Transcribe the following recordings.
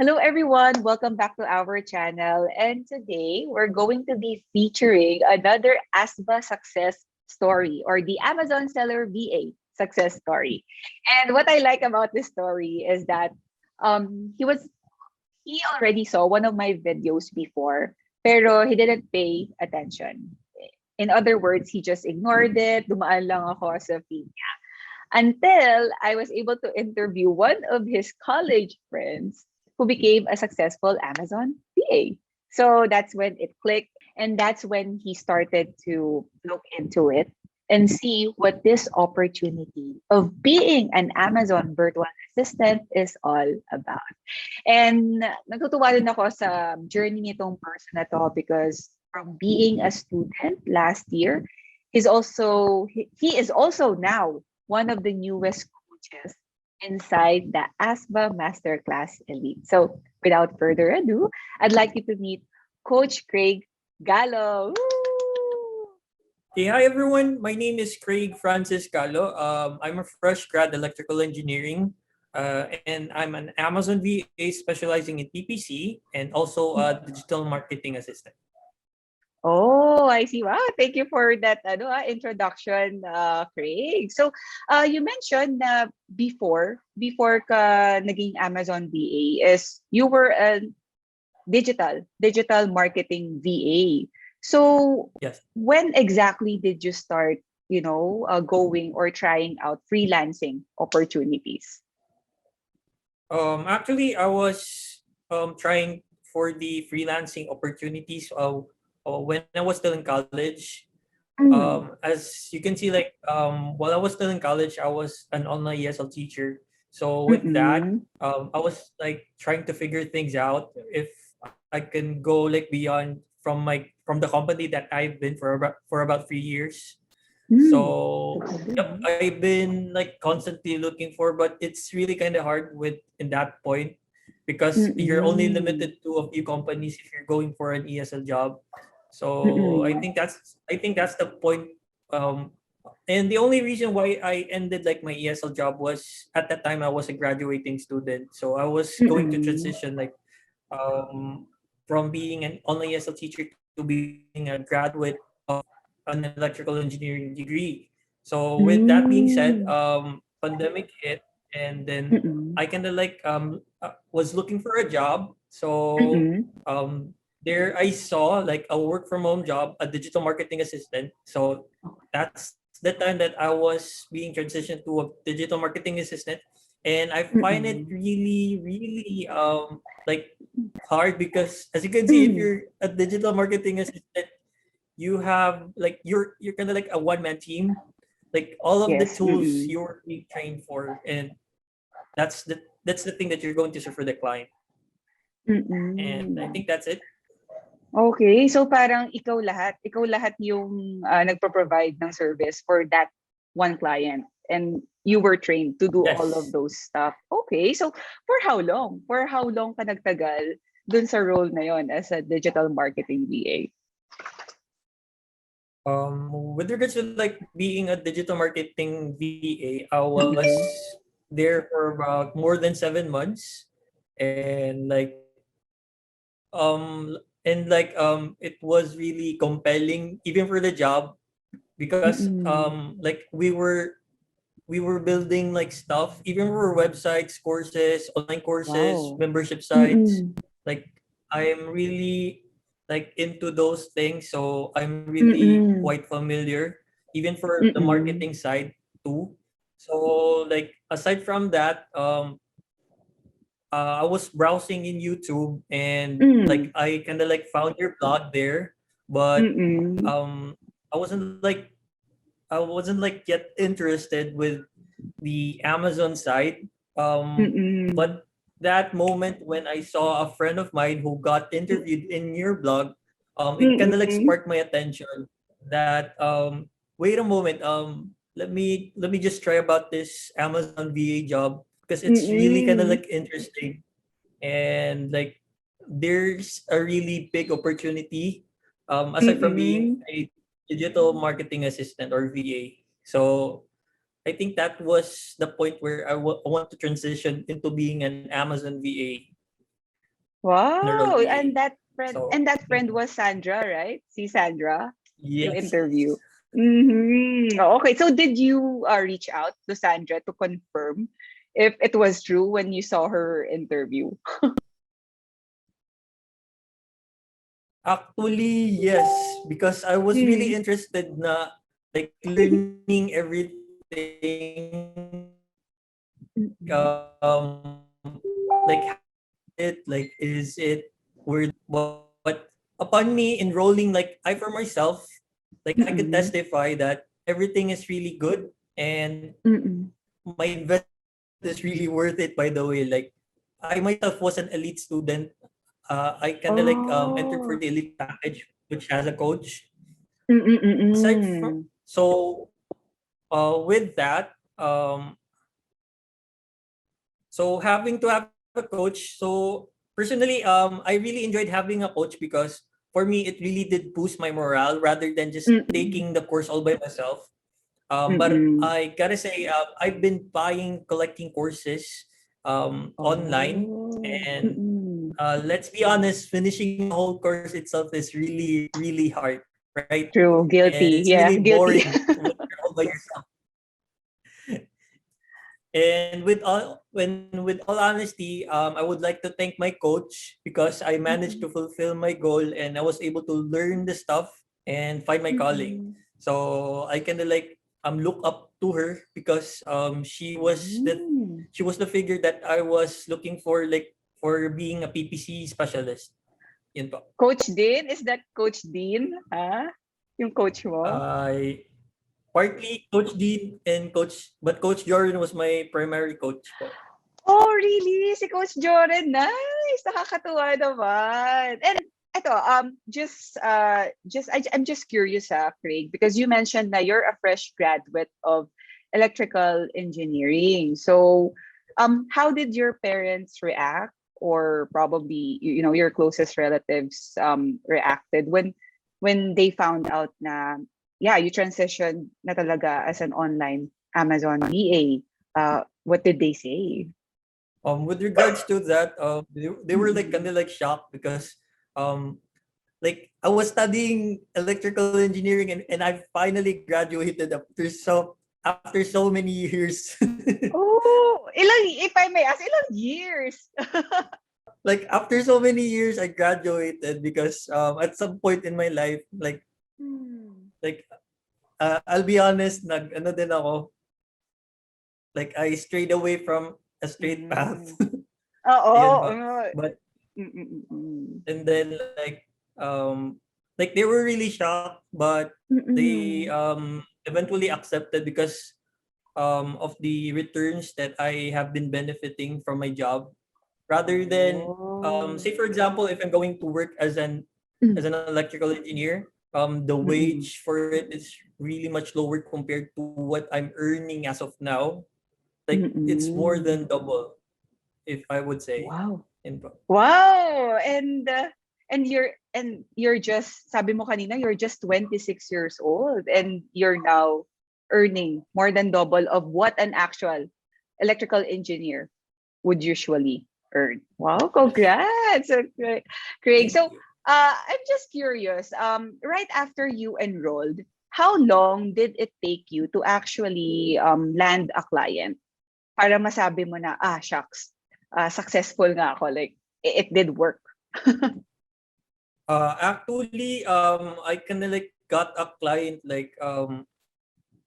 Hello, everyone. Welcome back to our channel. And today we're going to be featuring another ASBA success story or the Amazon seller VA success story. And what I like about this story is that he already saw one of my videos before, pero he didn't pay attention. In other words, he just ignored it. Dumaan lang ako sa feed until I was able to interview one of his college friends who became a successful Amazon VA. So that's when it clicked, and that's when he started to look into it and see what this opportunity of being an Amazon virtual assistant is all about. And natutuwa din ako sa journey nitong person na to because from being a student last year, he is also now one of the newest coaches inside the ASBA Masterclass Elite. So without further ado, I'd like you to meet Coach Craig Gallo. Woo! Okay, hi everyone. My name is Craig Francis Gallo. I'm a fresh grad electrical engineering, and I'm an Amazon VA specializing in PPC and also a digital marketing assistant. Oh, I see. Wow, thank you for that introduction, Craig. So, you mentioned na before ka naging Amazon VA is you were a digital marketing VA. So, Yes. when exactly did you start, going or trying out freelancing opportunities? Actually, I was trying for the freelancing opportunities when I was still in college. Mm. As you can see, while I was still in college, I was an online ESL teacher. So with that, Mm-mm. I was like trying to figure things out if I can go like beyond from the company that I've been for about 3 years. Mm. So That's yep, good. I've been like constantly looking for, but it's really kind of hard with in that point because you're only Mm-mm. limited to a few companies if you're going for an ESL job. So I Mm-mm. think that's the point. Um, and the only reason why I ended like my ESL job was at that time I was a graduating student, so I was going to Mm-mm. transition like um, from being an online ESL teacher to being a graduate of an electrical engineering degree. So with that being said, Mm. pandemic hit, and then Mm. I kind of was looking for a job. So Mm. there I saw like a work from home job, a digital marketing assistant. So that's the time that I was being transitioned to a digital marketing assistant, and I find it Mm. really like hard because as you can see, if Mm. you're a digital marketing assistant, you have like you're kind of like a one man team, like all of the Yes. tools Mm. you're being trained for, and that's the thing that you're going to serve for the client, and I Mm. think that's it. Okay, so parang ikaw lahat yung nagpo-provide ng service for that one client and you were trained to do all of Yes. those stuff. Okay, so for how long? For how long ka nagtagal dun sa role na yon as a digital marketing VA? With regards to like being a digital marketing VA, I was Mm-mm. there for about more than 7 months, and it was really compelling even for the job because Mm-mm. we were building like stuff even for websites, courses, online courses, Wow. membership sites. Mm-mm. Like I'm really like into those things, so I'm really Mm-mm. quite familiar even for the Mm-mm. marketing side too. So like aside from that, I was browsing in YouTube and like Mm. I kind of like found your blog there, but Mm-mm. um, I wasn't like yet interested with the Amazon side. Mm-mm. But that moment when I saw a friend of mine who got interviewed in your blog, it kind of like Mm-mm. sparked my attention that wait a moment, let me just try about this Amazon VA job because it's really kind of Mm-mm. like interesting, and like there's a really big opportunity aside from being Mm-mm. a digital marketing assistant or VA. So I think that was the point where I want to transition into being an Amazon VA. Wow. VA. And So that friend was Sandra, right? See Sandra, you yes. interview. Okay. So did you reach out to Sandra to confirm if it was true when you saw her interview? Actually, yes, because I was really Mm. interested na like learning everything like like it like is it worth but upon me enrolling like I for myself like I could Mm-mm. testify that everything is really good and Mm-mm. my investment is really worth it by the way like I myself was an elite student I kind of like entered for Oh. the elite package which has a coach aside from Mm-mm-mm-mm. so with that so having to have a coach. So personally, I really enjoyed having a coach because for me it really did boost my morale rather than just Mm-mm. taking the course all by myself. But Mm-mm. I gotta say, I've been collecting courses online, Oh. and Mm-mm. let's be honest, finishing the whole course itself is really, really hard, right? True. And Guilty. it's Yeah, really guilty. boring when you're all by yourself. And with all honesty, I would like to thank my coach because I managed Mm-mm. to fulfill my goal and I was able to learn the stuff and find my calling. Mm-mm. So I kind of like look up to her because Mm. she was the figure that I was looking for like for being a PPC specialist. Yun po. Coach Dean? Is that Coach Dean? Huh? Yung coach mo? I partly Coach Dean and Coach Jordan was my primary coach po. Oh, really? Si Coach Joren. Nice. Nakakatuwa naman. And eto, I'm just curious, Craig, because you mentioned that you're a fresh graduate of electrical engineering. So, how did your parents react, or probably your closest relatives reacted when they found out na yeah, you transitioned na talaga as an online Amazon VA? What did they say? With regards to that, they were like kind Mm. of like shocked because um, like I was studying electrical engineering and I finally graduated after so many years. Oh, if I may ask, ilang years? Like after so many years, I graduated because at some point in my life, Hmm. like I'll be honest, ano din ako, like I strayed away from a straight path. Mm. Oo, Ayun ba? oo. But Mm, mm, mm. and then like they were really shocked but they Mm. eventually accepted because of the returns that I have been benefiting from my job rather than Oh. say for example if I'm going to work Mm, as an electrical engineer the mm. wage for it is really much lower compared to what I'm earning as of now like it's more Mm. than double if I would say Wow. in Wow! And you're just sabi mo kanina you're just 26 years old and you're now earning more than double of what an actual electrical engineer would usually earn. Wow, yes. congrats. Craig. Thank So, you. I'm just curious. Right after you enrolled, how long did it take you to actually land a client para masabi mo na, ah, shucks, successful nga ako. Like, it did work. Actually, I kind of like got a client like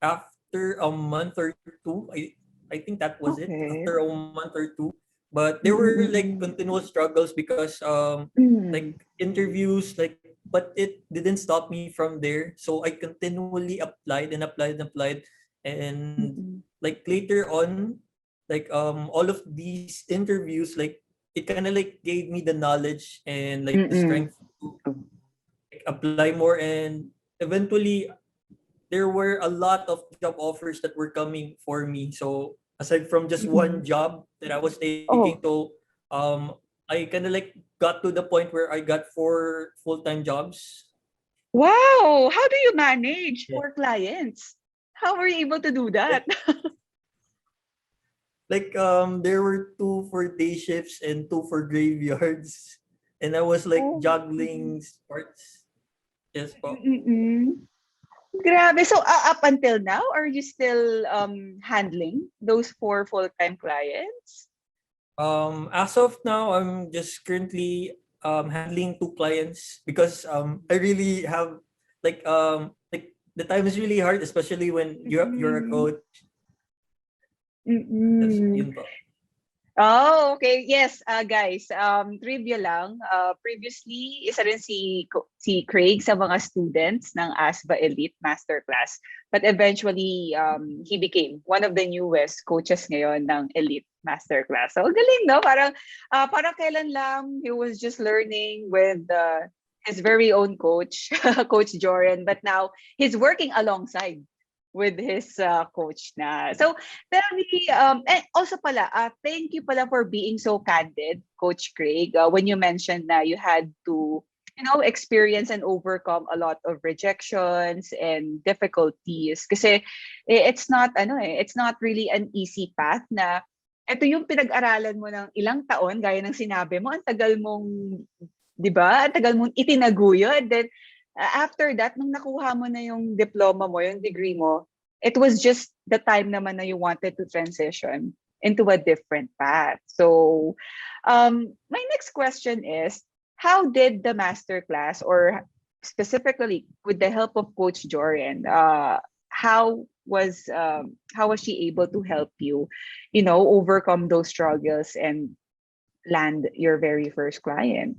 after a month or two. I think that was it. Okay. After a month or two, but there were like Mm-mm-mm. continuous struggles because like Mm. interviews like, but it didn't stop me from there. So I continually applied, and Mm-mm. like later on, like all of these interviews like it kind of like gave me the knowledge and like the Mm-mm. strength to like, apply more and eventually there were a lot of job offers that were coming for me so aside from just one Mm-mm. job that I was taking Oh, to I kind of like got to the point where I got four full-time jobs. wow. How do you manage Yeah. for clients? How were you able to do that? Like there were two for day shifts and two for graveyards. and I was like Oh. juggling sports. Yes po. Mm-mm. Grabe. So, up until now, are you still handling those four full-time clients? As of now, I'm just currently handling two clients because I really have like the time is really hard, especially when you're a Mm-mm. coach. Yes, Mm-mm. yun po. Oh, okay. Yes, guys, trivia lang. Previously, isa rin si Craig sa mga students ng ASBA Elite Masterclass. But eventually, he became one of the newest coaches ngayon ng Elite Masterclass. So, galing, no? Parang kailan lang he was just learning with his very own coach, Coach Joran. But now, he's working alongside with his coach na. So, tell me, and also pala, thank you pala for being so candid, Coach Craig, when you mentioned that you had to, experience and overcome a lot of rejections and difficulties. Kasi it's not, it's not really an easy path na ito yung pinag-aralan mo ng ilang taon, gaya ng sinabi mo, ang tagal mong, di ba? Ang tagal mong itinaguyod. Then, after that, nung nakuha mo na yung diploma mo, yung degree mo, it was just the time naman na you wanted to transition into a different path. So, my next question is, how did the masterclass, or specifically with the help of Coach Joran, how was she able to help you, overcome those struggles and land your very first client?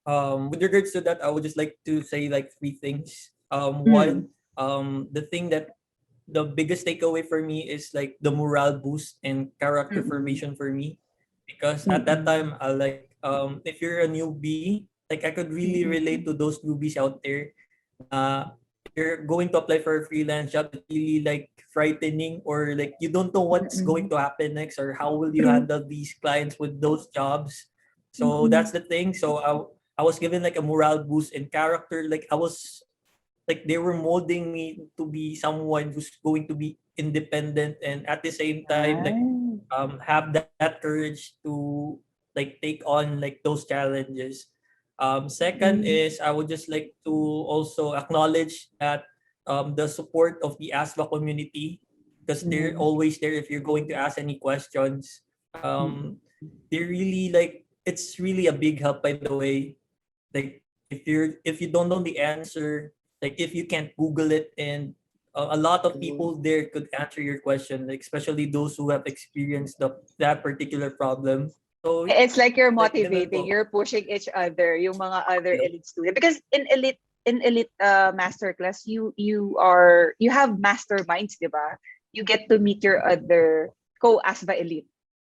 With regards to that, I would just like to say like three things. Mm. One, the thing that the biggest takeaway for me is like the morale boost and character Mm-mm. formation for me, because at that time Mm-mm. I like if you're a newbie, like I could really relate Mm-mm. to those newbies out there. You're going to apply for a freelance job, it's really like frightening, or like you don't know what's going Mm-mm. to happen next, or how will you True. handle these clients with those jobs. So that's Mm-mm. the thing. So I was given like a morale boost and character. Like I was like they were molding me to be someone who's going to be independent, and at the same time like Nice. have that courage to like take on like those challenges. Second Mm. is I would just like to also acknowledge that the support of the ASVA community, because they're Mm. always there if you're going to ask any questions. Mm. They're really like it's really a big help, by the way. Like if you don't know the answer, like if you can't Google it, and a lot of True. people there could answer your question, like especially those who have experienced that particular problem. So It's like you're like ganun motivating, po. you're pushing each other, yung mga other Yep. elite students. Because in elite masterclass, you have masterminds, di ba? You get to meet your other co-ASVA elite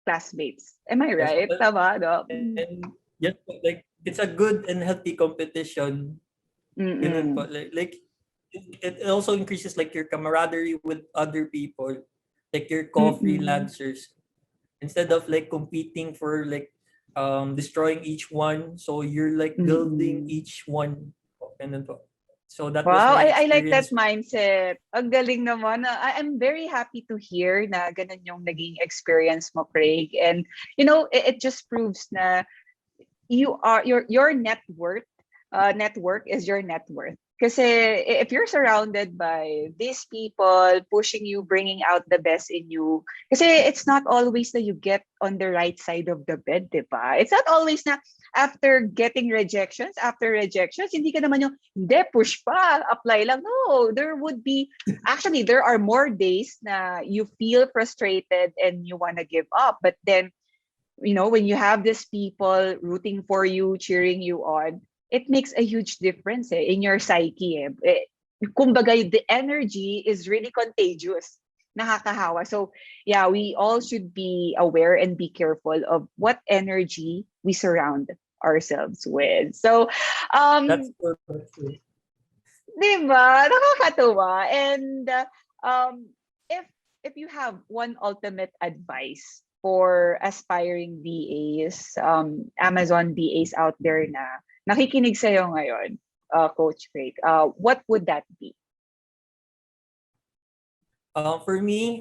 classmates. Am I Yes. right? Tama, no? And yes, like it's a good and healthy competition. Ganun po. Mm-mm. Like it also increases like your camaraderie with other people, like your Mm-mm. co-freelancers. Instead of like competing for like destroying each one, so you're like building Mm-mm. each one. Ganun po. So that was Wow, my I like that experience. mindset. Ang galing naman. I'm very happy to hear na ganun yung naging experience mo, Craig. And it just proves na your network is your net worth. Kasi if you're surrounded by these people pushing you, bringing out the best in you, kasi it's not always that you get on the right side of the bed, di ba? It's not always na after getting rejections, hindi ka naman yung, hindi, push pa, apply lang. No, there are more days na you feel frustrated and you want to give up. But then when you have these people rooting for you, cheering you on, it makes a huge difference in your psyche. Kumbaga, the energy is really contagious. Nakakahawa. So, yeah, we all should be aware and be careful of what energy we surround ourselves with. So, That's um, perfect. di ba? Nakakatuwa. And um, if if you have one ultimate advice for aspiring VAs, Amazon VAs out there na nakikinig sa'yo ngayon, Coach Craig, what would that be? For me,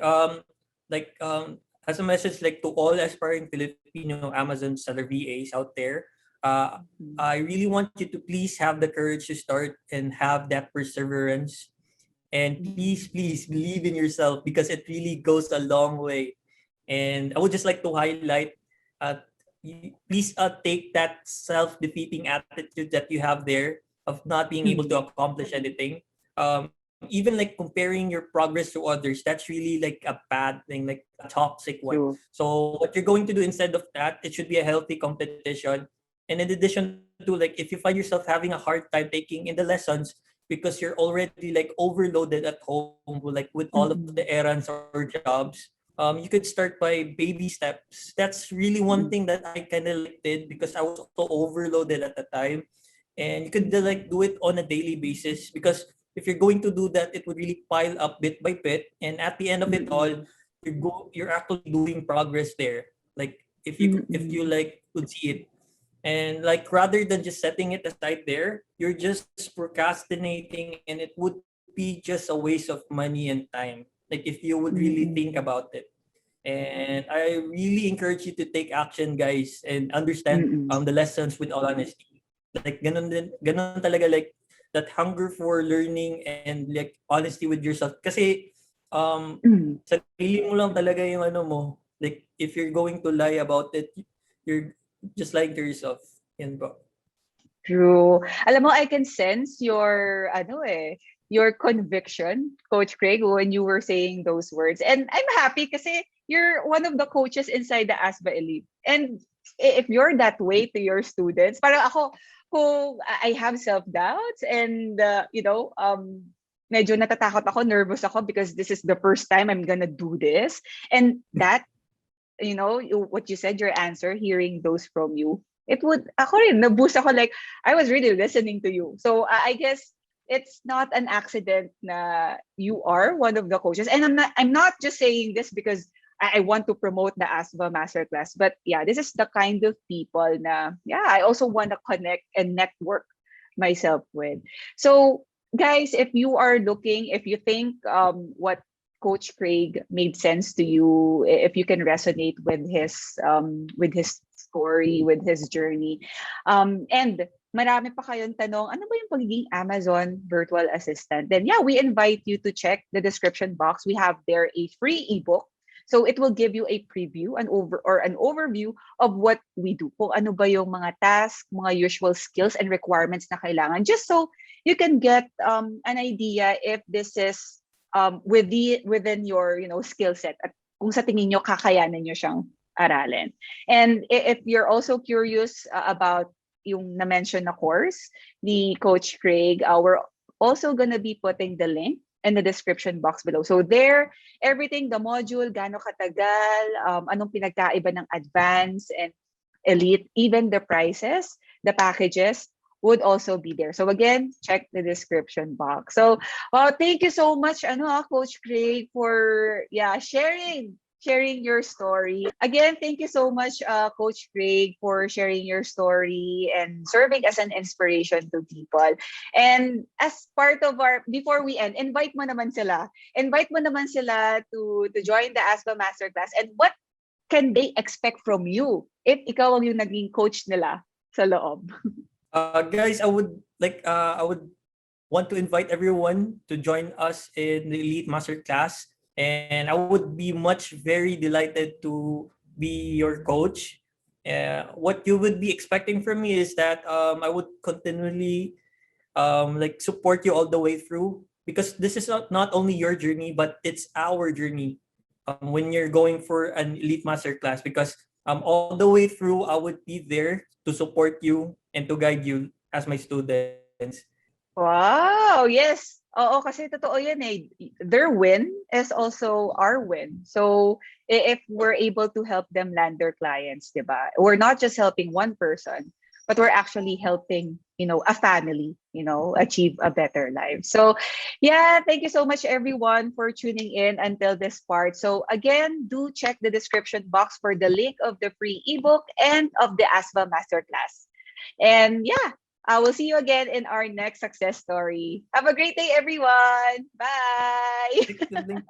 like as a message like to all aspiring Filipino Amazon seller VAs out there, Uh, Mhm. I really want you to please have the courage to start and have that perseverance. And please, Mhm. please believe in yourself because it really goes a long way. And I would just like to highlight, please take that self-defeating attitude that you have there of not being able to Mhm. accomplish anything. Even like comparing your progress to others, that's really like a bad thing, like a toxic one. True. So what you're going to do instead of that, it should be a healthy competition. And in addition to, like, if you find yourself having a hard time taking in the lessons because you're already like overloaded at home, like with all of the Mhm. errands or jobs, you could start by baby steps. That's really one thing that Mhm. I kind of like did because I was also overloaded at the time. And you could like Mhm. do it on a daily basis because if you're going to do that, it would really pile up bit by bit. And at the end of it all, Mhm. you're actually doing progress there. Like if you Mhm. like could see it, and like rather than just setting it aside there, you're just procrastinating and it would be just a waste of money and time. Like if you would really think about it. Mhm. And I really encourage you to take action, guys, and understand Mm. the lessons with all honesty. Like ganun talaga, like that hunger for learning and like honesty with yourself. Kasi Mm. sarili mo lang talaga yung ano mo. Like if you're going to lie about it, you're just lying to yourself. Yan po. True. Alam mo, I can sense your, your conviction, Coach Craig, when you were saying those words. And I'm happy kasi you're one of the coaches inside the ASBA Elite. And if you're that way to your students, parang ako, kung I have self-doubts and, medyo natatakot ako, nervous ako because this is the first time I'm gonna do this. And that what you said, your answer, hearing those from you, it would, ako rin, naboost ako, like, I was really listening to you. So, I guess it's not an accident na you are one of the coaches. And I'm not just saying this because I want to promote the ASVA Masterclass. But yeah, this is the kind of people na, yeah, I also want to connect and network myself with. So, guys, if you are looking, if you think what Coach Craig made sense to you, if you can resonate with his story, with his journey. And marami pa kayong tanong, ano ba yung pagiging Amazon virtual assistant? Then yeah, we invite you to check the description box. We have there a free ebook. So it will give you a preview, an overview of what we do. Kung ano ba yung mga tasks, mga usual skills and requirements na kailangan, just so you can get an idea if this is within your skill set at kung sa tingin nyo kakayanan nyo siyang aralin. And if you're also curious about yung na-mention na course ni Coach Craig, we're also gonna be putting the link in the description box below. So there, everything, the module, gaano katagal, anong pinagkaiba ng advanced and elite, even the prices, the packages would also be there. So again, check the description box. So, well, thank you so much, Coach Craig, for sharing your story. Again, thank you so much, Coach Craig, for sharing your story and serving as an inspiration to people. And as part of before we end, invite mo naman sila to join the ASPA Masterclass. And what can they expect from you if ikaw ang yung naging coach nila sa loob? Guys, I would want to invite everyone to join us in the Elite Masterclass. And I would be very delighted to be your coach. What you would be expecting from me is that I would continually like support you all the way through because this is not only your journey, but it's our journey when you're going for an Elite Masterclass because all the way through, I would be there to support you and to guide you as my students. Wow, yes. Oo, kasi totoo yan eh. Their win is also our win. So, if we're able to help them land their clients, di ba? We're not just helping one person, but we're actually helping, a family, achieve a better life. So, yeah, thank you so much everyone for tuning in until this part. So, again, do check the description box for the link of the free ebook and of the ASVA Masterclass. And yeah, I will see you again in our next success story. Have a great day, everyone. Bye. Thank you.